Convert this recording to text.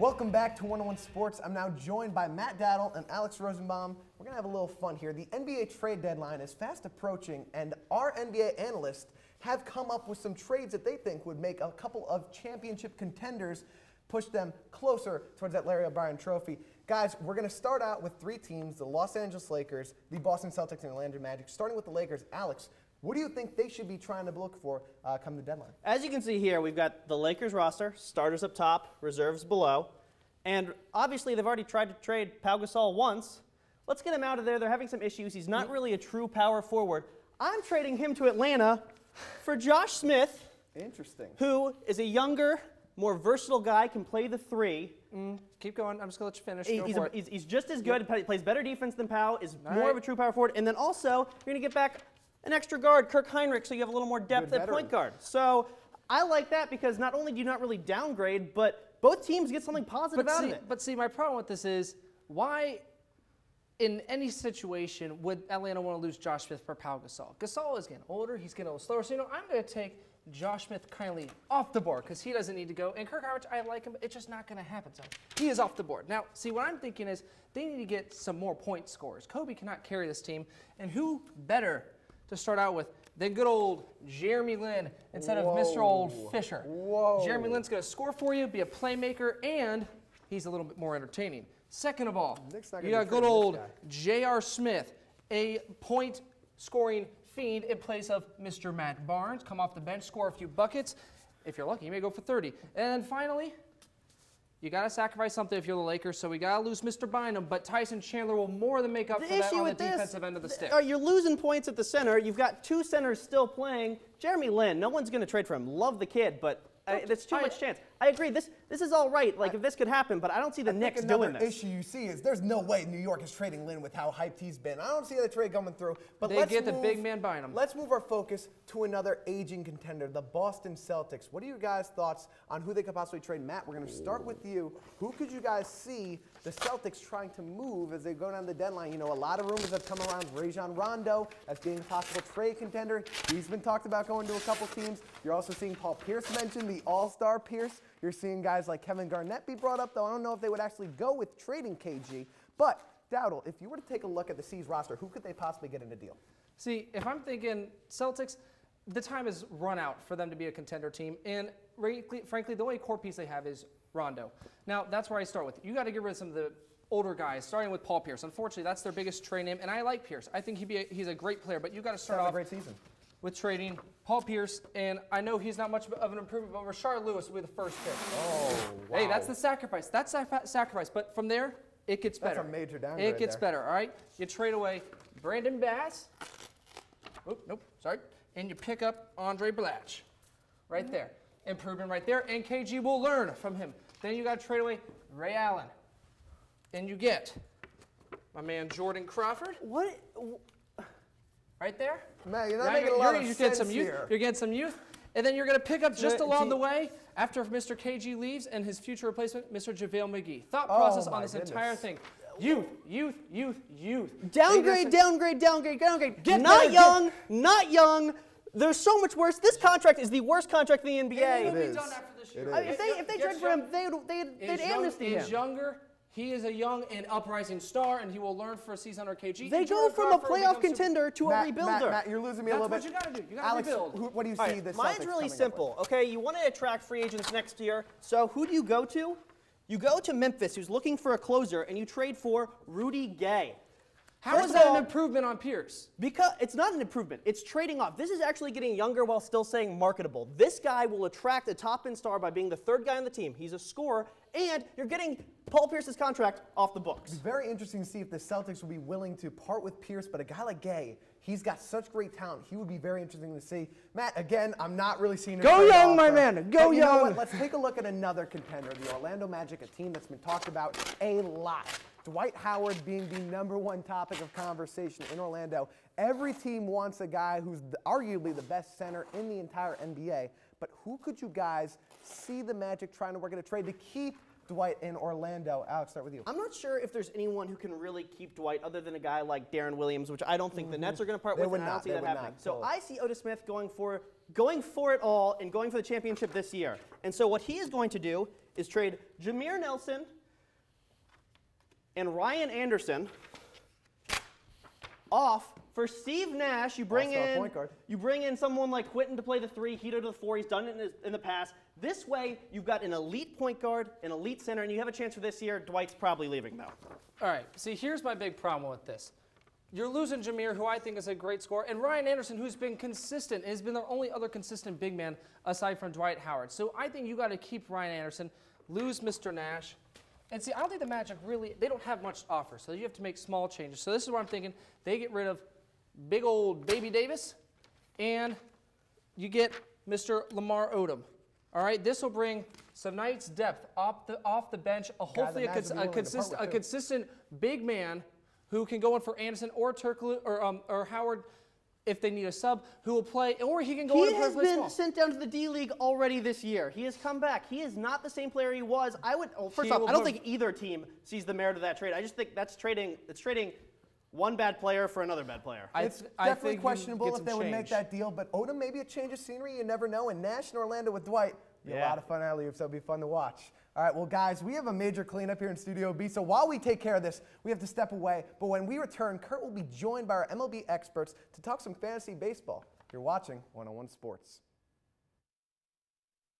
Welcome back to 101 Sports. I'm now joined by Matt Dowdle and Alex Rosenbaum. We're going to have a little fun here. The NBA trade deadline is fast approaching, and our NBA analysts have come up with some trades that they think would make a couple of championship contenders push them closer towards that Larry O'Brien trophy. Guys, we're going to start out with three teams, the Los Angeles Lakers, the Boston Celtics, and the Orlando Magic. Starting with the Lakers, Alex, what do you think they should be trying to look for come the deadline? As you can see here, we've got the Lakers roster, starters up top, reserves below. And obviously, they've already tried to trade Pau Gasol once. Let's get him out of there. They're having some issues. He's not really a true power forward. I'm trading him to Atlanta for Josh Smith. Interesting. Who is a younger, more versatile guy, can play the three. Keep going. I'm just going to let you finish. He's just as good. Yep. Plays better defense than Pau. Is more of a true power forward. And then also, you're going to get back an extra guard, Kirk Heinrich, so you have a little more depth at point guard. So I like that because not only do you not really downgrade, but both teams get something positive out of it. But see, my problem with this is why in any situation would Atlanta want to lose Josh Smith for Pau Gasol? Gasol is getting older. He's getting a little slower. So, I'm going to take Josh Smith kindly off the board because he doesn't need to go. And Kirk Heinrich, I like him, but it's just not going to happen. So he is off the board. Now, see, what I'm thinking is they need to get some more point scorers. Kobe cannot carry this team. And who better to start out with than good old Jeremy Lin instead of Mr. Old Fisher. Jeremy Lin's going to score for you, be a playmaker, and he's a little bit more entertaining. Second of all, you got good old J.R. Smith, a point-scoring fiend in place of Mr. Matt Barnes. Come off the bench, score a few buckets. If you're lucky, you may go for 30. And then finally, you got to sacrifice something if you're the Lakers, so we got to lose Mr. Bynum, but Tyson Chandler will more than make up for that on the defensive end of the stick. You're losing points at the center. You've got two centers still playing. Jeremy Lin, no one's going to trade for him. Love the kid, but that's too much chance. I agree. This is all right. Like, if this could happen, but I don't see the Knicks doing this. Another issue you see is there's no way New York is trading Lin with how hyped he's been. I don't see the trade coming through. But they get the big man buying him. Let's move our focus to another aging contender, the Boston Celtics. What are your guys' thoughts on who they could possibly trade? Matt, we're going to start with you. Who could you guys see the Celtics trying to move as they go down the deadline? A lot of rumors have come around Rajon Rondo as being a possible trade contender. He's been talked about going to a couple teams. You're also seeing Paul Pierce mentioned, the all-star Pierce. You're seeing guys like Kevin Garnett be brought up, though I don't know if they would actually go with trading KG. But, Dowdle, if you were to take a look at the C's roster, who could they possibly get in a deal? See, if I'm thinking Celtics, the time is run out for them to be a contender team. And frankly, the only core piece they have is Rondo. Now, that's where I start with. You got to get rid of some of the older guys, starting with Paul Pierce. Unfortunately, that's their biggest trade name, and I like Pierce. I think he's a great player, but you got to start off a great season with trading Paul Pierce, and I know he's not much of an improvement, but Rashard Lewis will be the first pick. Oh, wow. Hey, that's the sacrifice. That's a sacrifice, but from there, it gets better. That's a major downgrade. It gets better, all right? You trade away Brandon Bass. And you pick up Andre Blatch right there. Improvement right there, and KG will learn from him. Then you got to trade away Ray Allen. And you get my man Jordan Crawford. What? Right there. Man, you're not making a lot of sense here. You're getting some youth. And then you're going to pick up just along the way, after Mr. KG leaves and his future replacement, Mr. JaVale McGee. Thought process on this entire thing. Youth. Downgrade. Not young. There's so much worse. This contract is the worst contract in the NBA. And it'll be done after this year. If they trade for him, they'd amnesty him. He's younger. He is a young and uprising star, and he will learn for a season under KG. They go from a playoff contender to a rebuilder. Matt, you're losing me a little bit. That's what you got to do. You got to rebuild. What do you see the Celtics Mine's really simple. Okay, you want to attract free agents next year. So who do you go to? You go to Memphis, who's looking for a closer, and you trade for Rudy Gay. How is that an improvement on Pierce? Because it's not an improvement. It's trading off. This is actually getting younger while still staying marketable. This guy will attract a top-end star by being the third guy on the team. He's a scorer, and you're getting Paul Pierce's contract off the books. It's very interesting to see if the Celtics will be willing to part with Pierce, but a guy like Gay, he's got such great talent. He would be very interesting to see. Matt, again, I'm not really seeing him. Go young, my man. Go young. You know what? Let's take a look at another contender, the Orlando Magic, a team that's been talked about a lot. Dwight Howard being the #1 topic of conversation in Orlando. Every team wants a guy who's arguably the best center in the entire NBA. But who could you guys see the Magic trying to work at a trade to keep Dwight in Orlando. Alex, start with you. I'm not sure if there's anyone who can really keep Dwight other than a guy like Darren Williams, which I don't think the Nets are going to part They with, would and I don't not. see They that would happening. not. So So- I see Otis Smith going for it all and going for the championship this year. And so what he is going to do is trade Jameer Nelson and Ryan Anderson off for Steve Nash. You bring All-star point guard. in someone like Quentin to play the 3, Heater to the 4. He's done it in the past. This way, you've got an elite point guard, an elite center, and you have a chance for this year. Dwight's probably leaving though. All right, see, here's my big problem with this. You're losing Jameer, who I think is a great scorer, and Ryan Anderson, who's been consistent, has been the only other consistent big man aside from Dwight Howard. So I think you got to keep Ryan Anderson, lose Mr. Nash. And see, I don't think the Magic really, they don't have much to offer, so you have to make small changes. So this is what I'm thinking. They get rid of big old Baby Davis, and you get Mr. Lamar Odom. All right, this will bring some nice depth off the bench, hopefully Magic would be willing to part with, too. consistent big man who can go in for Anderson or Turkoglu or Howard if they need a sub, who will play, or he can go in He and has play been small. sent down to the D League already this year. He has come back. He is not the same player he was. First He off, will I don't prove- think either team sees the merit of that trade. I just think it's trading one bad player for another bad player. It's I definitely think you questionable get if some they would make change. that deal, but Odom, maybe a change of scenery, you never know. And Nash in Orlando with Dwight, be a Yeah. lot of fun alley-oops, so it'll be fun to watch. All right, well, guys, we have a major cleanup here in Studio B, so while we take care of this, we have to step away. But when we return, Kurt will be joined by our MLB experts to talk some fantasy baseball. You're watching 101 Sports.